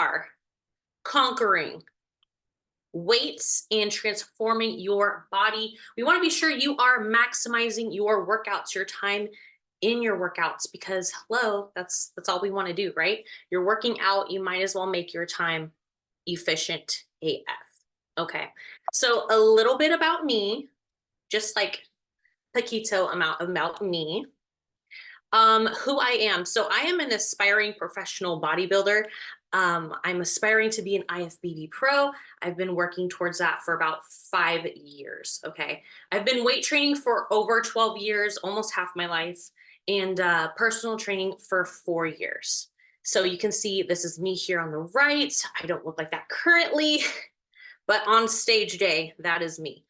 are conquering weights and transforming your body. We want to be sure you are maximizing your workouts, your time in your workouts, because hello, that's all we want to do, right? You're working out, you might as well make your time efficient AF. Okay. So a little bit about me, just like Paquito amount about me. Who I am. So I am an aspiring professional bodybuilder. I'm aspiring to be an IFBB pro. I've been working towards that for about 5 years. Okay. I've been weight training for over 12 years, almost half my life, and personal training for 4 years. So you can see this is me here on the right. I don't look like that currently, but on stage day, that is me.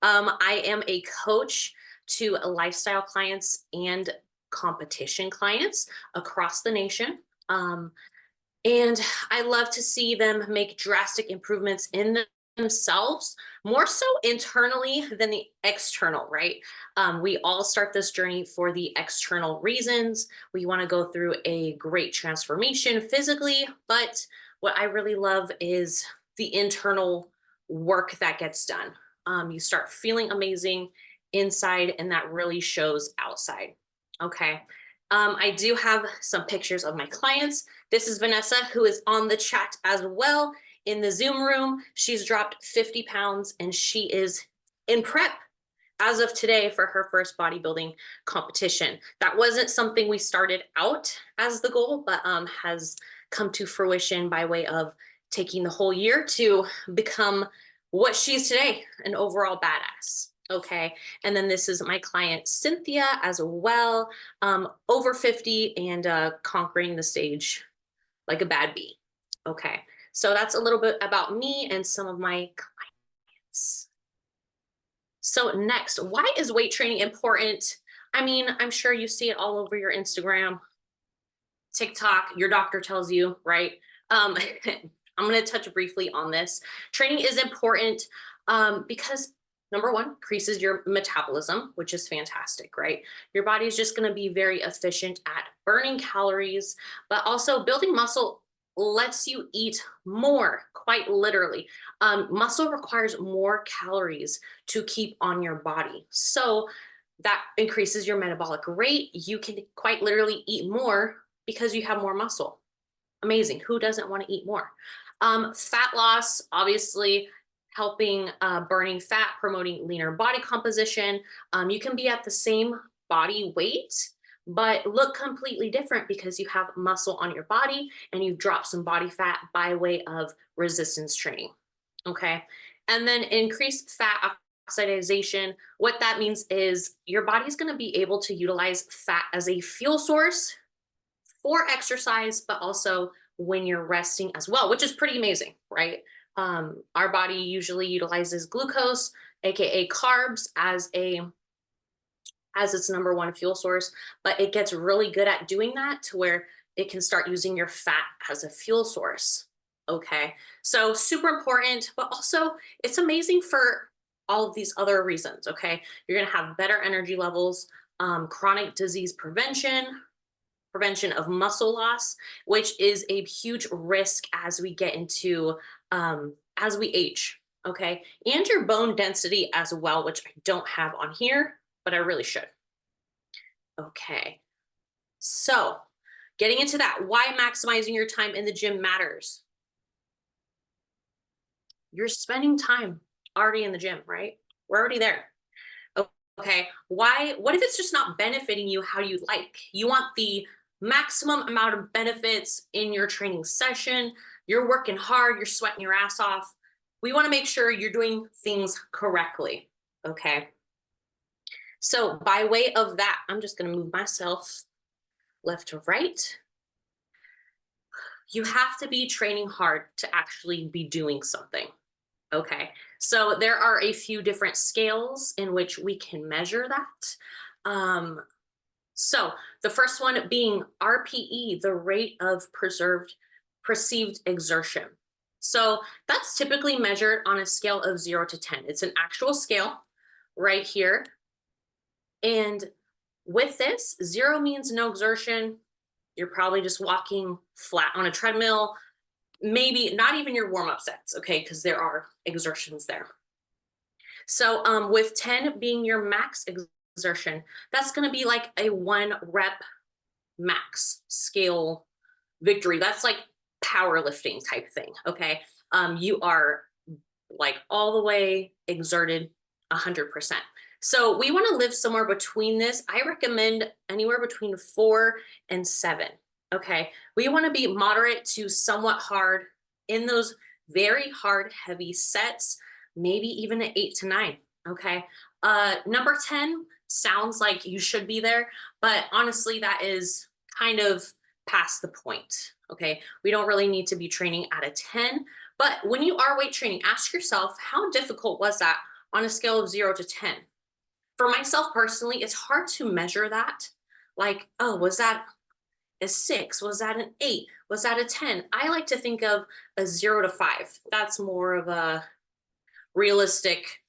I am a coach to lifestyle clients and competition clients across the nation. And I love to see them make drastic improvements in themselves, more so internally than the external, right? We all start this journey for the external reasons. We want to go through a great transformation physically, but what I really love is the internal work that gets done. You start feeling amazing inside, and that really shows outside. Okay. I do have some pictures of my clients. This is Vanessa, who is on the chat as well in the Zoom room. She's dropped 50 pounds and she is in prep as of today for her first bodybuilding competition. That wasn't something we started out as the goal, but has come to fruition by way of taking the whole year to become what she is today, an overall badass. Okay. And then this is my client, Cynthia, as well, over 50 and conquering the stage like a bad bee. Okay. So that's a little bit about me and some of my clients. So next, why is weight training important? I mean, I'm sure you see it all over your Instagram, TikTok, your doctor tells you, right? I'm going to touch briefly on this. Training is important because number one, increases your metabolism, which is fantastic, right? Your body is just going to be very efficient at burning calories, but also building muscle lets you eat more, quite literally. Muscle requires more calories to keep on your body. So that increases your metabolic rate. You can quite literally eat more because you have more muscle. Amazing. Who doesn't want to eat more? Fat loss, obviously, helping burning fat, promoting leaner body composition. You can be at the same body weight, but look completely different because you have muscle on your body and you've dropped some body fat by way of resistance training. Okay. And then increased fat oxidation. What that means is your body's going to be able to utilize fat as a fuel source for exercise, but also when you're resting as well, which is pretty amazing, right? Our body usually utilizes glucose, aka carbs, as its number one fuel source, but it gets really good at doing that to where it can start using your fat as a fuel source. Okay, so super important, but also it's amazing for all of these other reasons. Okay, you're gonna have better energy levels, chronic disease prevention of muscle loss, which is a huge risk as we get into as we age. Okay, and your bone density as well, which I don't have on here, but I really should. Okay, so getting into that, why maximizing your time in the gym matters. You're spending time already in the gym, right? We're already there. Okay, why? What if it's just not benefiting you how you like? You want the maximum amount of benefits in your training session. You're working hard, you're sweating your ass off. We want to make sure you're doing things correctly. Okay. So by way of that, I'm just going to move myself left to right. You have to be training hard to actually be doing something. Okay. So there are a few different scales in which we can measure that. So the first one being RPE, the rate of perceived exertion. So that's typically measured on a scale of 0 to 10. It's an actual scale right here. And with this, 0 means no exertion. You're probably just walking flat on a treadmill, maybe not even your warm-up sets, okay, because there are exertions there. So with 10 being your max exertion, that's going to be like a 1 rep max scale victory. That's like powerlifting type thing. Okay. You are like all the way exerted 100%. So we want to live somewhere between this. I recommend anywhere between 4 and 7. Okay. We want to be moderate to somewhat hard in those very hard, heavy sets, maybe even an 8 to 9. Okay. Number 10 sounds like you should be there, but honestly, that is kind of past the point. Okay. We don't really need to be training at a 10. But when you are weight training, ask yourself, how difficult was that on a scale of 0 to 10? For myself personally, it's hard to measure that. Like, oh, was that a 6? Was that an 8? Was that a 10? I like to think of a 0 to 5. That's more of a realistic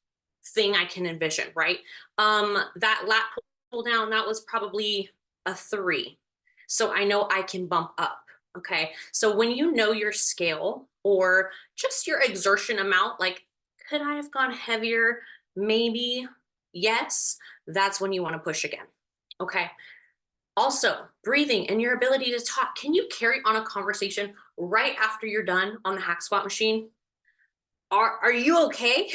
thing I can envision, right? That lat pull down, that was probably a 3. So I know I can bump up. Okay. So when you know your scale or just your exertion amount, like, could I have gone heavier? Maybe. Yes. That's when you want to push again. Okay. Also, breathing and your ability to talk. Can you carry on a conversation right after you're done on the hack squat machine? Are you okay?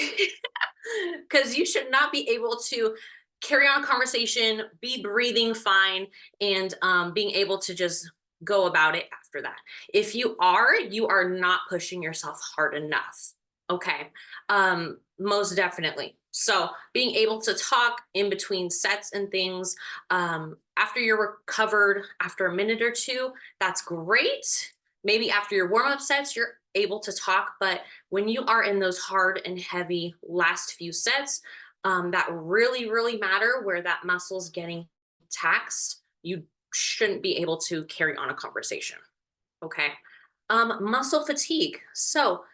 Because you should not be able to carry on a conversation, be breathing fine, and being able to just go about it after that. If you are not pushing yourself hard enough. Okay. Most definitely. So being able to talk in between sets and things, after you're recovered after a minute or two, that's great. Maybe after your warm-up sets, you're able to talk, but when you are in those hard and heavy last few sets, that really, really matter where that muscle's getting taxed, you shouldn't be able to carry on a conversation. Okay. Muscle fatigue. So,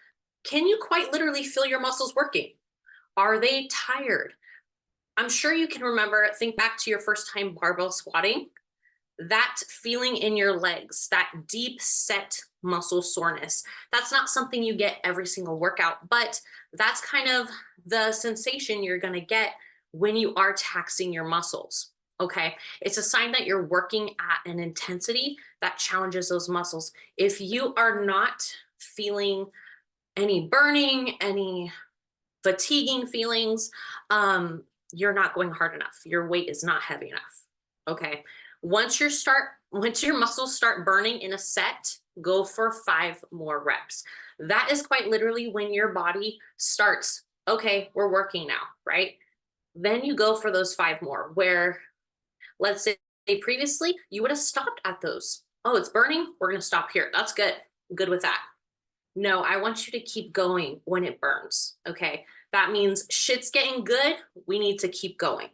can you quite literally feel your muscles working? Are they tired? I'm sure you can remember, think back to your first time barbell squatting, that feeling in your legs, that deep set muscle soreness. That's not something you get every single workout, but that's kind of the sensation you're going to get when you are taxing your muscles. Okay. It's a sign that you're working at an intensity that challenges those muscles. If you are not feeling any burning, any fatiguing feelings, you're not going hard enough. Your weight is not heavy enough. Okay. Once your muscles start burning in a set, go for 5 more reps. That is quite literally when your body starts, okay, we're working now, right? Then you go for those 5 more, where let's say previously you would have stopped at those. Oh, it's burning. We're going to stop here. That's good. I'm good with that. No, I want you to keep going when it burns. Okay. That means shit's getting good. We need to keep going.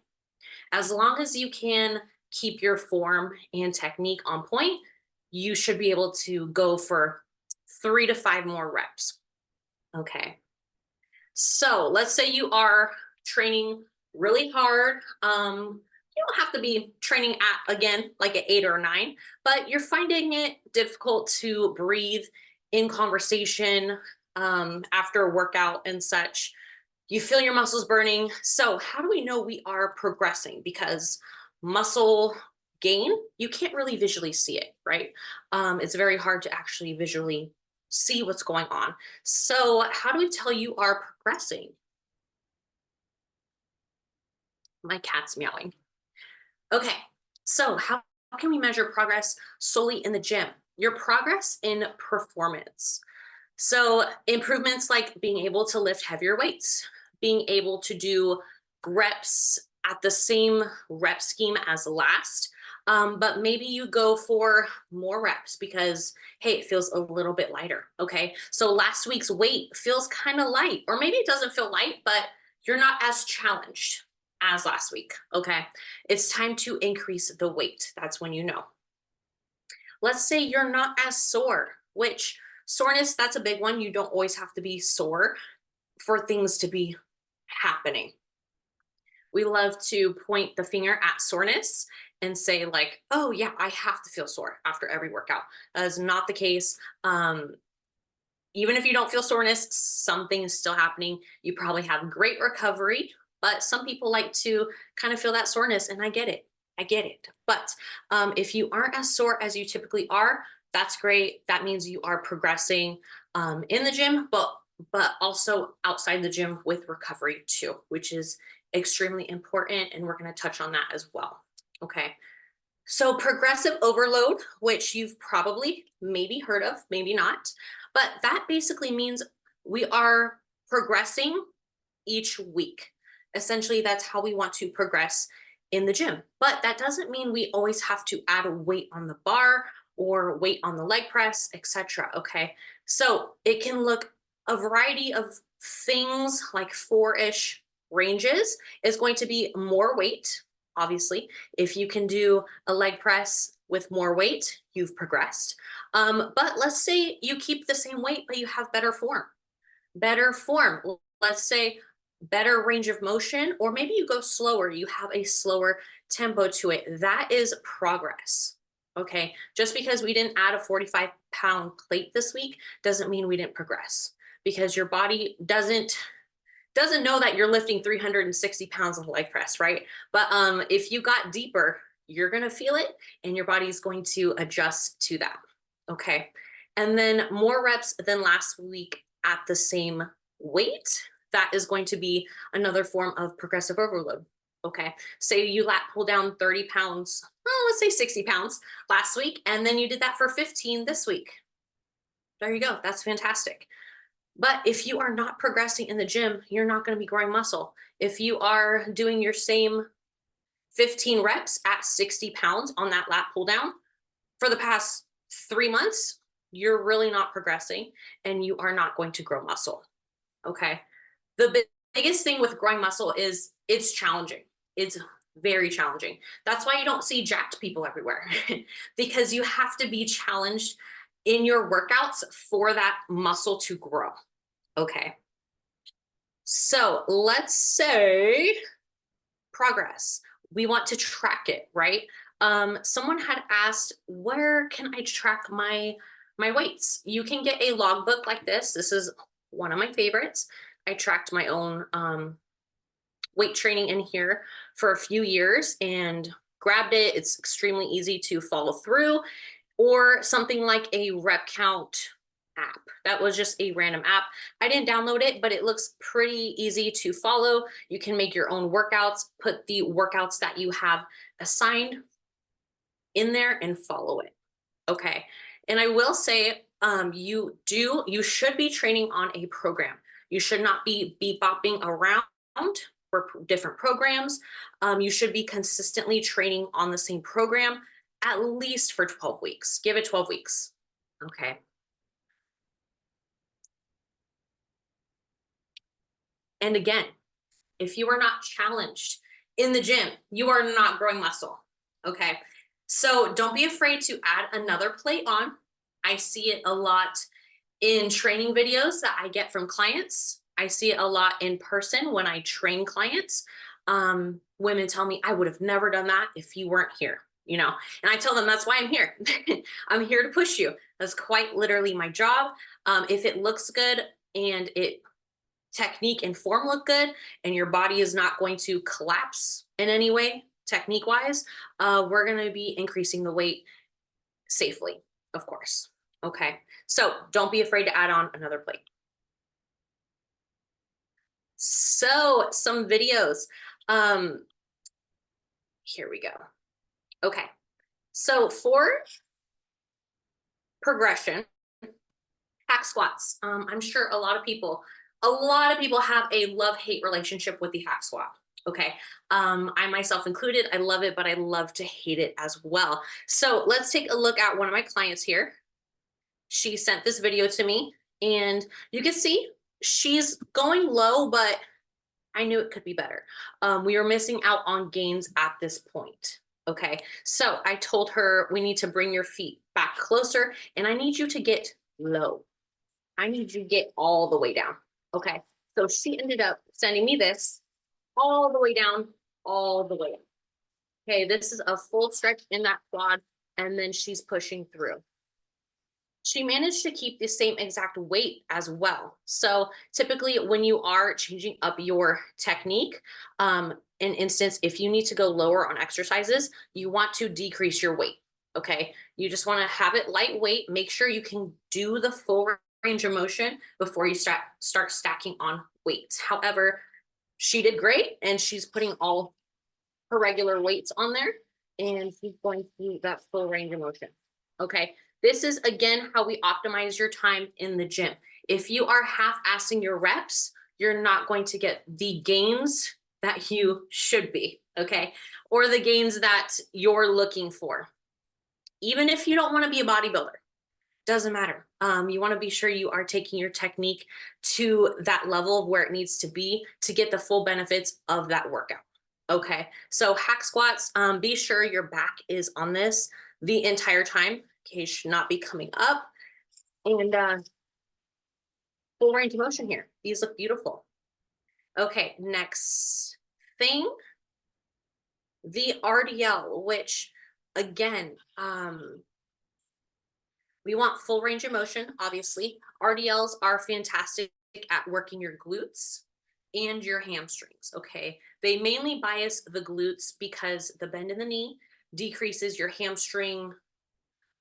As long as you can keep your form and technique on point, you should be able to go for 3 to 5 more reps. Okay. So let's say you are training really hard. You don't have to be training at, again, like an 8 or 9, but you're finding it difficult to breathe in conversation after a workout and such. You feel your muscles burning. So how do we know we are progressing? Because muscle gain, you can't really visually see it, right? It's very hard to actually visually see what's going on. So how do we tell you are progressing? My cat's meowing. Okay, so how can we measure progress solely in the gym? Your progress in performance. So improvements like being able to lift heavier weights, being able to do reps at the same rep scheme as last, but maybe you go for more reps because, hey, it feels a little bit lighter. Okay, so last week's weight feels kind of light, or maybe it doesn't feel light, but you're not as challenged as last week. Okay, it's time to increase the weight. That's when you know. Let's say you're not as sore, which soreness, that's a big one. You don't always have to be sore for things to be happening. We love to point the finger at soreness and say, like, oh, yeah, I have to feel sore after every workout. That is not the case. Even if you don't feel soreness, something is still happening. You probably have great recovery, but some people like to kind of feel that soreness, and I get it. I get it. But if you aren't as sore as you typically are, that's great. That means you are progressing in the gym, but also outside the gym with recovery too, which is extremely important. And we're going to touch on that as well. Okay. So progressive overload, which you've probably maybe heard of, maybe not, but that basically means we are progressing each week. Essentially, that's how we want to progress in the gym. But that doesn't mean we always have to add a weight on the bar or weight on the leg press, etc. Okay. So it can look a variety of things like four-ish ranges is going to be more weight, obviously. If you can do a leg press with more weight, you've progressed. But let's say you keep the same weight, but you have better form. Better form. Let's say better range of motion, or maybe you go slower, you have a slower tempo to it. That is progress. Okay. Just because we didn't add a 45-pound plate this week doesn't mean we didn't progress, because your body doesn't know that you're lifting 360 pounds of leg press, right? But if you got deeper, you're going to feel it and your body's going to adjust to that. Okay. And then more reps than last week at the same weight. That is going to be another form of progressive overload. Okay. Say you lat pull down 30 pounds, well, let's say 60 pounds last week, and then you did that for 15 this week. There you go. That's fantastic. But if you are not progressing in the gym, you're not going to be growing muscle. If you are doing your same 15 reps at 60 pounds on that lat pull down for the past 3 months, you're really not progressing and you are not going to grow muscle. Okay. The biggest thing with growing muscle is it's challenging. It's very challenging. That's why you don't see jacked people everywhere because you have to be challenged in your workouts for that muscle to grow. Okay. So let's say progress. We want to track it, right? Someone had asked, where can I track my weights? You can get a logbook like this. This is one of my favorites. I tracked my own weight training in here for a few years and grabbed it. It's extremely easy to follow through, or something like a rep count app. That was just a random app. I didn't download it, but it looks pretty easy to follow. You can make your own workouts, put the workouts that you have assigned in there and follow it. Okay. And I will say, you should be training on a program. You should not be bopping around for different programs. You should be consistently training on the same program at least for 12 weeks. Give it 12 weeks. Okay. And again, if you are not challenged in the gym, you are not growing muscle. Okay. So don't be afraid to add another plate on. I see it a lot in training videos that I get from clients. I see it a lot in person when I train clients. Women tell me, I would have never done that if you weren't here, and I tell them that's why I'm here. I'm here to push you. That's quite literally my job. If it looks good and technique and form look good and your body is not going to collapse in any way technique wise, we're going to be increasing the weight safely, of course. Okay. So don't be afraid to add on another plate. So some videos. Here we go. Okay. So for progression, hack squats. I'm sure a lot of people have a love-hate relationship with the hack squat. Okay. I myself included, I love it, but I love to hate it as well. So let's take a look at one of my clients here. She sent this video to me and you can see she's going low, but I knew it could be better. We were missing out on gains at this point. Okay. So I told her we need to bring your feet back closer and I need you to get low. I need you to get all the way down. Okay. So she ended up sending me this all the way down, all the way up. Okay. This is a full stretch in that quad. And then she's pushing through. She managed to keep the same exact weight as well. So typically, when you are changing up your technique, in instance, if you need to go lower on exercises, you want to decrease your weight. Okay, you just want to have it lightweight. Make sure you can do the full range of motion before you start stacking on weights. However, she did great, and she's putting all her regular weights on there, and she's going through that full range of motion. Okay. This is again how we optimize your time in the gym. If you are half-assing your reps, you're not going to get the gains that you should be, okay? Or the gains that you're looking for. Even if you don't want to be a bodybuilder, doesn't matter. You want to be sure you are taking your technique to that level of where it needs to be to get the full benefits of that workout. Okay, so hack squats, be sure your back is on this the entire time. Okay, should not be coming up. And full range of motion here. These look beautiful. Okay, next thing, the RDL, which again, we want full range of motion, obviously. RDLs are fantastic at working your glutes and your hamstrings, okay? They mainly bias the glutes because the bend in the knee decreases your hamstring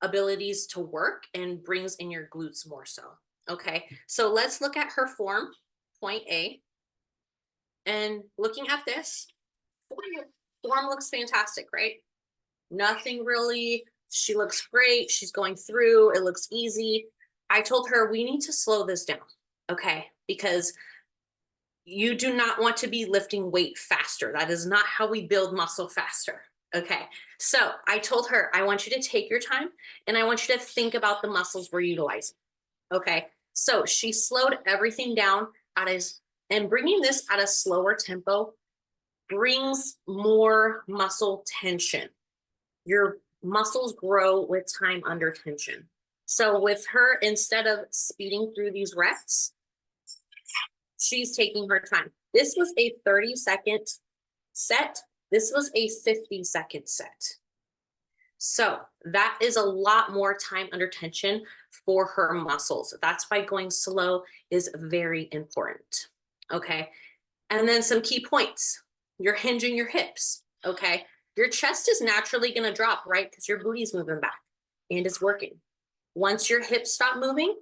abilities to work and brings in your glutes more so, okay? So let's look at her form, point A. And looking at this, form looks fantastic, right? Nothing really, she looks great. She's going through, it looks easy. I told her we need to slow this down, okay? Because you do not want to be lifting weight faster. That is not how we build muscle faster, okay? So I told her, I want you to take your time and I want you to think about the muscles we're utilizing, okay? So she slowed everything down and bringing this at a slower tempo brings more muscle tension. Your muscles grow with time under tension. So with her, instead of speeding through these reps, she's taking her time. This was a 30-second set. This was a 50-second set. So that is a lot more time under tension for her muscles. That's why going slow is very important. Okay. And then some key points. You're hinging your hips. Okay. Your chest is naturally going to drop, right? Because your booty's moving back and it's working. Once your hips stop moving,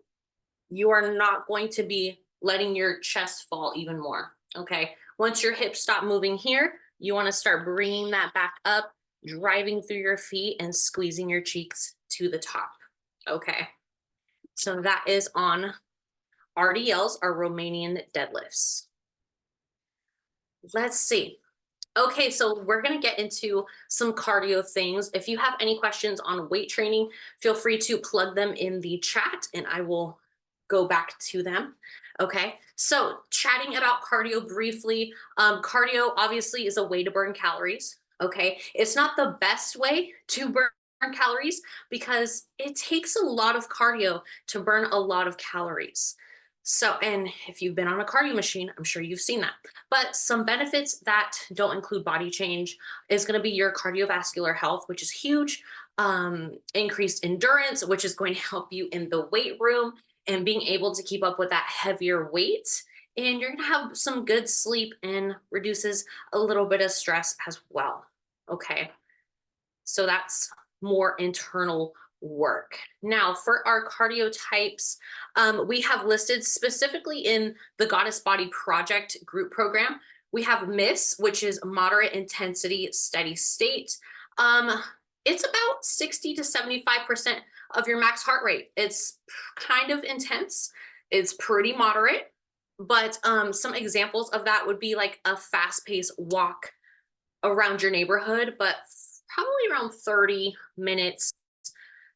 you are not going to be letting your chest fall even more. Okay. Once your hips stop moving here, you want to start bringing that back up, driving through your feet and squeezing your cheeks to the top. Okay. So that is on RDLs, or Romanian deadlifts. Let's see. Okay, so we're going to get into some cardio things. If you have any questions on weight training, feel free to plug them in the chat and I will go back to them. Okay, so chatting about cardio briefly. Cardio obviously is a way to burn calories. Okay, it's not the best way to burn calories because it takes a lot of cardio to burn a lot of calories. So, and if you've been on a cardio machine, I'm sure you've seen that. But some benefits that don't include body change is going to be your cardiovascular health, which is huge, increased endurance, which is going to help you in the weight room and being able to keep up with that heavier weight. And you're going to have some good sleep and reduces a little bit of stress as well. Okay. So that's more internal work. Now, for our cardio types, we have listed specifically in the Goddess Body Project group program. We have MISS, which is moderate intensity, steady state. It's about 60 to 75% of your max heart rate. It's kind of intense. It's pretty moderate, but some examples of that would be like a fast-paced walk around your neighborhood, but probably around 30 minutes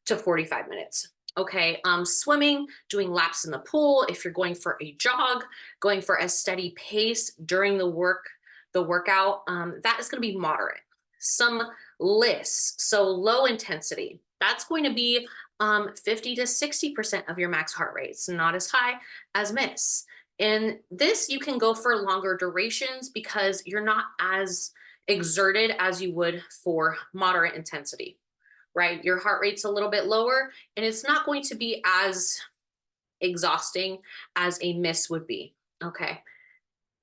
to 45 minutes. Okay, swimming, doing laps in the pool. If you're going for a jog, going for a steady pace during the workout, that is going to be moderate. Some lists, so low intensity, that's going to be 50 to 60% of your max heart rate. It's not as high as MISS. And this you can go for longer durations because you're not as exerted as you would for moderate intensity. right? Your heart rate's a little bit lower and it's not going to be as exhausting as a miss would be. Okay.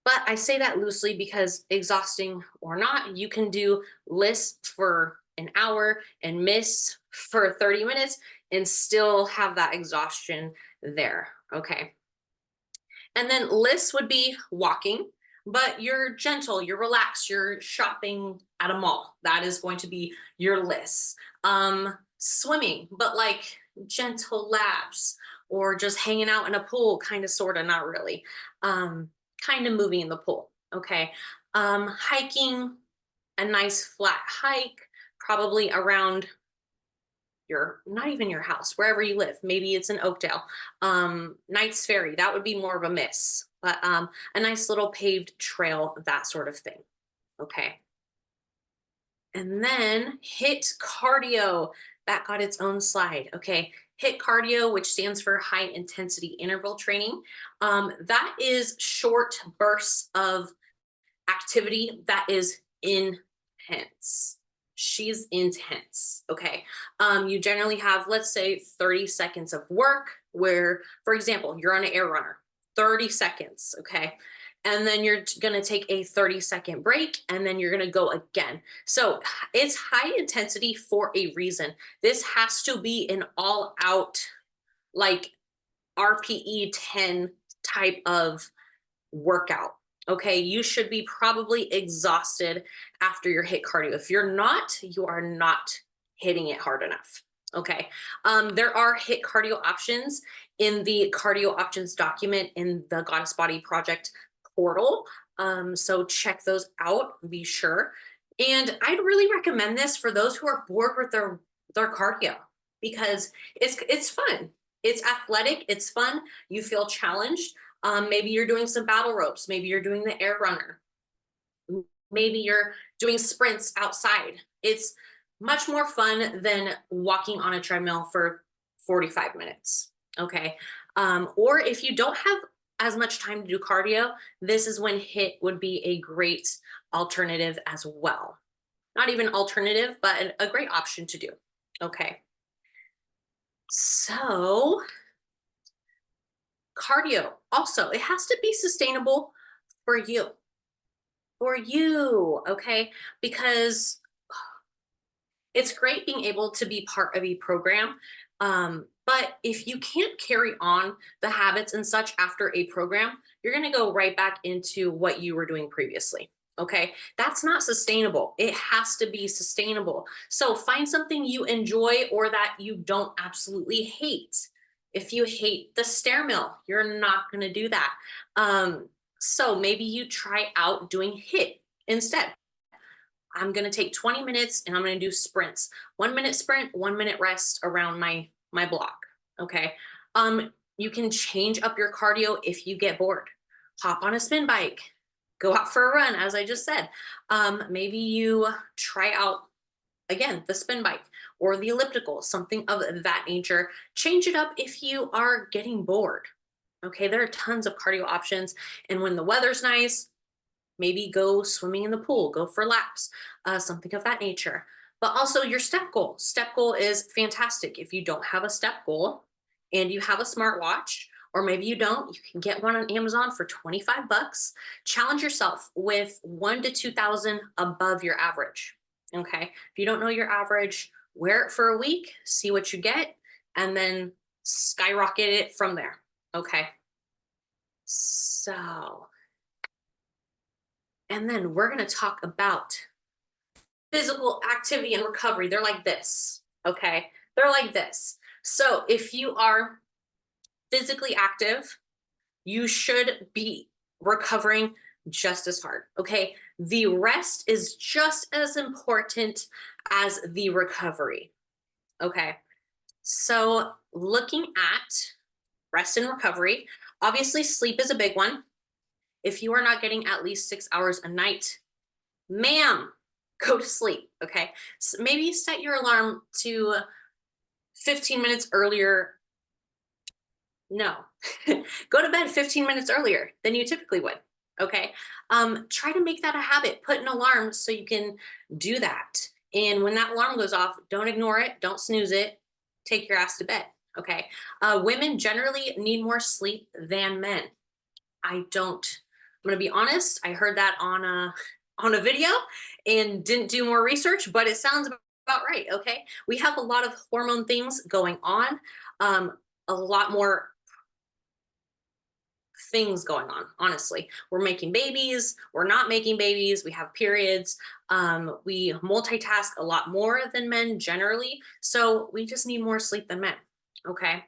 But I say that loosely because exhausting or not, you can do lists for an hour and miss for 30 minutes and still have that exhaustion there. Okay. And then lists would be walking, but you're gentle, you're relaxed, you're shopping at a mall. That is going to be your list. Swimming, but like gentle laps or just hanging out in a pool, kind of, sort of, not really. Kind of moving in the pool. Okay. Hiking, a nice flat hike, probably around your, not even your house, wherever you live. Maybe it's in Oakdale. Knight's Ferry, that would be more of a miss, but a nice little paved trail, that sort of thing. Okay. And then HIT cardio, that got its own slide. Okay. HIT cardio, which stands for high intensity interval training. That is short bursts of activity that is intense. She's intense. Okay. You generally have, let's say, 30 seconds of work where, for example, you're on an air runner, 30 seconds. Okay. And then you're going to take a 30-second break and then you're going to go again. So it's high intensity for a reason. This has to be an all out, like RPE 10 type of workout. Okay, you should be probably exhausted after your HIT cardio. If you're not, you are not hitting it hard enough. Okay, there are HIT cardio options in the cardio options document in the Goddess Body Project portal. So check those out, be sure. And I'd really recommend this for those who are bored with their cardio because it's fun. It's athletic, it's fun, you feel challenged. Maybe you're doing some battle ropes. Maybe you're doing the air runner. Maybe you're doing sprints outside. It's much more fun than walking on a treadmill for 45 minutes. Okay. Or if you don't have as much time to do cardio, this is when HIT would be a great alternative as well. Not even alternative, but a great option to do. Okay. So cardio also, it has to be sustainable for you, okay? Because it's great being able to be part of a program, but if you can't carry on the habits and such after a program, you're going to go right back into what you were doing previously. Okay, that's not sustainable. It has to be sustainable. So find something you enjoy or that you don't absolutely hate. If you hate the stair mill, you're not going to do that. So maybe you try out doing HIT instead. I'm going to take 20 minutes and I'm going to do sprints. 1 minute sprint, 1 minute rest around my block. Okay. You can change up your cardio if you get bored. Hop on a spin bike, go out for a run, as I just said. Maybe you try out again the spin bike or the elliptical, something of that nature. Change it up if you are getting bored. Okay, there are tons of cardio options. And when the weather's nice, maybe go swimming in the pool, go for laps, something of that nature. But also your step goal. Step goal is fantastic. If you don't have a step goal and you have a smartwatch, or maybe you don't, you can get one on Amazon for 25 bucks. Challenge yourself with 1 to 2,000 above your average. Okay. If you don't know your average, wear it for a week, see what you get, and then skyrocket it from there. Okay. So, and then we're going to talk about physical activity and recovery. They're like this. Okay. They're like this. So if you are physically active, you should be recovering just as hard. Okay. The rest is just as important as the recovery. Okay. So looking at rest and recovery, obviously sleep is a big one. If you are not getting at least 6 hours a night, ma'am, go to sleep. Okay. So maybe set your alarm to 15 minutes earlier. No, go to bed 15 minutes earlier than you typically would. Okay. Try to make that a habit. Put an alarm so you can do that. And when that alarm goes off, don't ignore it, don't snooze it, take your ass to bed. Okay. Women generally need more sleep than men. I don't. I'm gonna be honest. I heard that on a video and didn't do more research, but it sounds about right. Okay, we have a lot of hormone things going on, a lot more things going on. Honestly, we're making babies, we're not making babies, we have periods. We multitask a lot more than men generally, so we just need more sleep than men. Okay.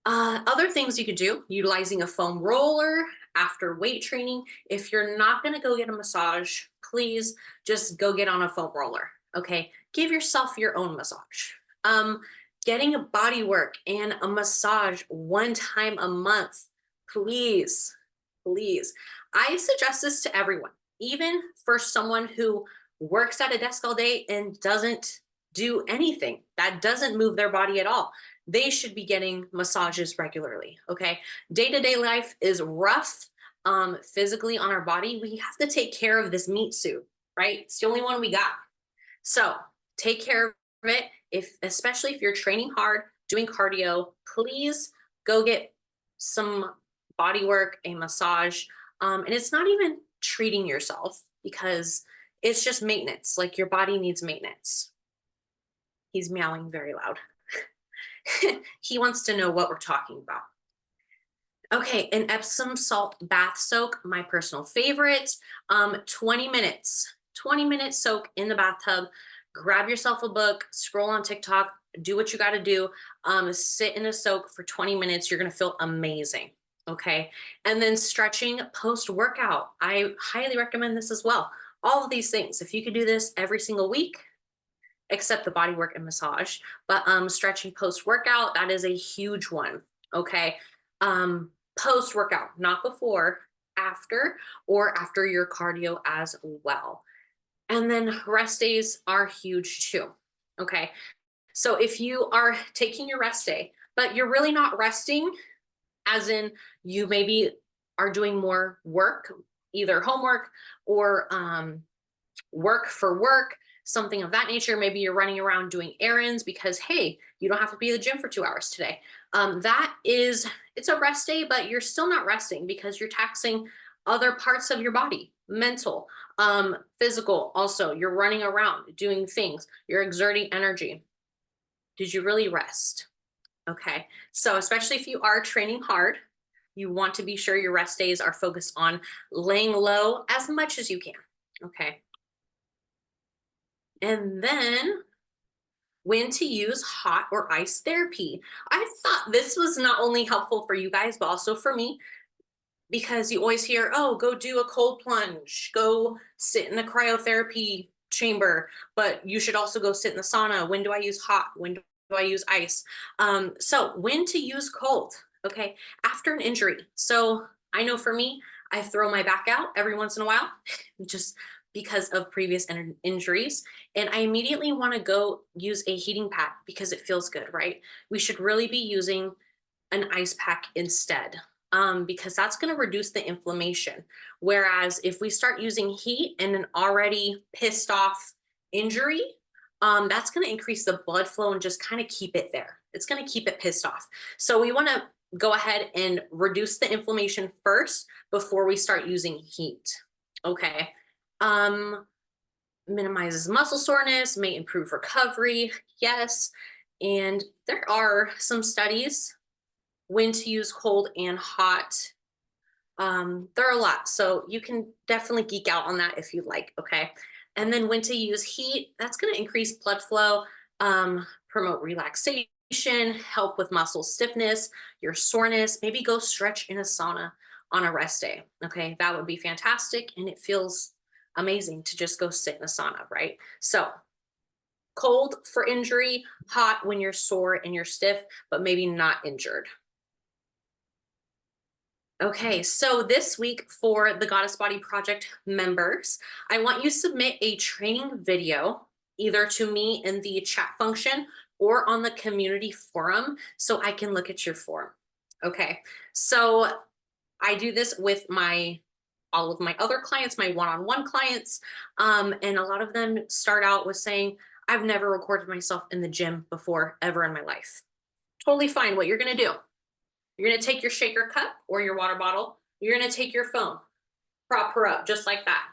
Other things you could do, utilizing a foam roller after weight training. If you're not going to go get a massage, please just go get on a foam roller. Okay. Give yourself your own massage. Um, Getting a body work and a massage one time a month, please, please. I suggest this to everyone, even for someone who works at a desk all day and doesn't do anything, that doesn't move their body at all. They should be getting massages regularly. Okay. Day-to-day life is rough, physically on our body. We have to take care of this meat suit, right? It's the only one we got. So take care of it. Especially if you're training hard, doing cardio, please go get some body work, a massage. And it's not even treating yourself, because it's just maintenance. Like, your body needs maintenance. He's meowing very loud. He wants to know what we're talking about. Okay, an Epsom salt bath soak, my personal favorite. 20 minutes, 20-minute soak in the bathtub. Grab yourself a book, scroll on TikTok, do what you got to do. Sit in a soak for 20 minutes. You're going to feel amazing. Okay. And then stretching post workout. I highly recommend this as well. All of these things, if you could do this every single week, except the body work and massage, but stretching post workout, that is a huge one. Okay. Post workout, not before, after, or after your cardio as well. And then rest days are huge too. Okay. So if you are taking your rest day, but you're really not resting, as in you maybe are doing more work, either homework or work for work, something of that nature. Maybe you're running around doing errands because, hey, you don't have to be at the gym for 2 hours today. It's a rest day, but you're still not resting because you're taxing other parts of your body, mental, physical. Also, you're running around doing things, you're exerting energy. Did you really rest? Okay. So especially if you are training hard, you want to be sure your rest days are focused on laying low as much as you can. Okay. And then when to use hot or ice therapy. I thought this was not only helpful for you guys, but also for me, because you always hear, oh, go do a cold plunge, go sit in the cryotherapy chamber, but you should also go sit in the sauna. When do I use hot? When do I use ice? So when to use cold, okay, after an injury. So I know for me, I throw my back out every once in a while, just because of previous injuries. And I immediately want to go use a heating pad because it feels good, right? We should really be using an ice pack instead, because that's going to reduce the inflammation. Whereas if we start using heat in an already pissed off injury, that's going to increase the blood flow and just kind of keep it there. It's going to keep it pissed off. So we want to go ahead and reduce the inflammation first before we start using heat. Okay. Minimizes muscle soreness, may improve recovery. Yes. And there are some studies when to use cold and hot. There are a lot, so you can definitely geek out on that if you like. Okay. And then when to use heat, that's going to increase blood flow, promote relaxation, help with muscle stiffness, your soreness. Maybe go stretch in a sauna on a rest day. Okay. That would be fantastic. And it feels amazing to just go sit in a sauna, right? So cold for injury, hot when you're sore and you're stiff, but maybe not injured. Okay, so this week for the Goddess Body Project members, I want you to submit a training video either to me in the chat function or on the community forum so I can look at your form. Okay, so I do this with my all of my other clients, my one-on-one clients. And a lot of them start out with saying, I've never recorded myself in the gym before ever in my life. Totally fine. What you're going to do, you're going to take your shaker cup or your water bottle. You're going to take your phone, prop her up just like that.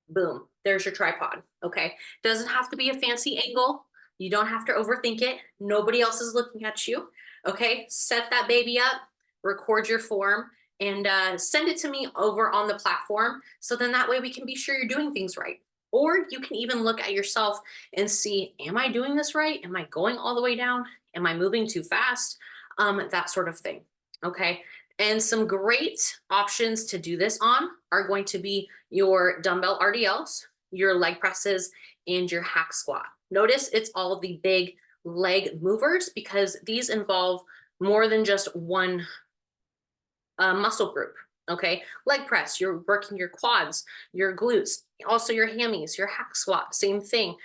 Boom. There's your tripod. Okay. Doesn't have to be a fancy angle. You don't have to overthink it. Nobody else is looking at you. Okay. Set that baby up, record your form, and send it to me over on the platform. So then that way we can be sure you're doing things right. Or you can even look at yourself and see, am I doing this right? Am I going all the way down? Am I moving too fast? That sort of thing. Okay. And some great options to do this on are going to be your dumbbell RDLs, your leg presses, and your hack squat. Notice it's all of the big leg movers because these involve more than just one muscle group. Okay, leg press, you're working your quads, your glutes, also your hammies, your hack squat, same thing.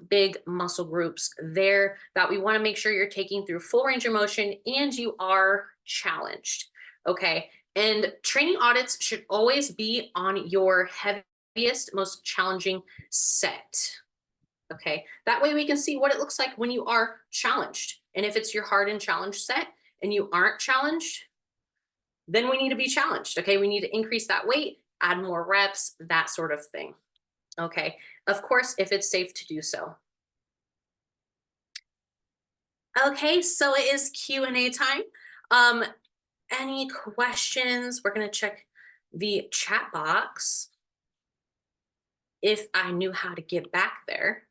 Big muscle groups there that we want to make sure you're taking through full range of motion and you are challenged. Okay, and training audits should always be on your heaviest, most challenging set. Okay, that way we can see what it looks like when you are challenged. And if it's your hard and challenge set and you aren't challenged, then we need to be challenged. Okay, we need to increase that weight, add more reps, that sort of thing. Okay, of course, if it's safe to do so. Okay, so it is Q&A time. Um, any questions? We're gonna check the chat box if I knew how to get back there.